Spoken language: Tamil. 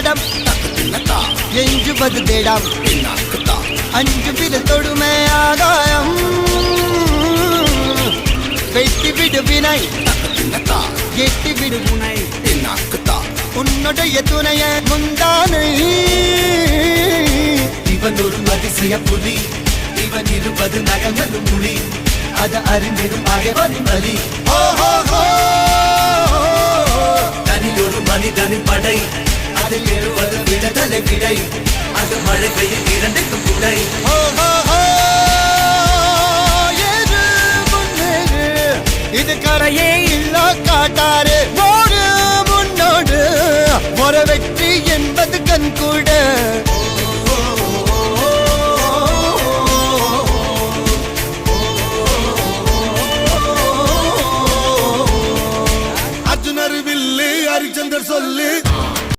தடம் எஞ்சுவது தேடாம் அஞ்சு விரல் தொடுமை ஆகாயம் வெட்டி விடு வினை எட்டி விடு முனை உன்னுடைய துணைய முந்தானை இவன் ஒரு அதிசய புலி இவன் இருப்பது நகங்களும் புலி அது அறிந்திடும் அகைவனின் வலி தனில் ஒரு மனிதனின் படை அதில் எழுவது விடுதலை விடை அது மழை பெய்யும் இரண்டுக்கும் குடை இது கரையே இல்ல காட்டாரு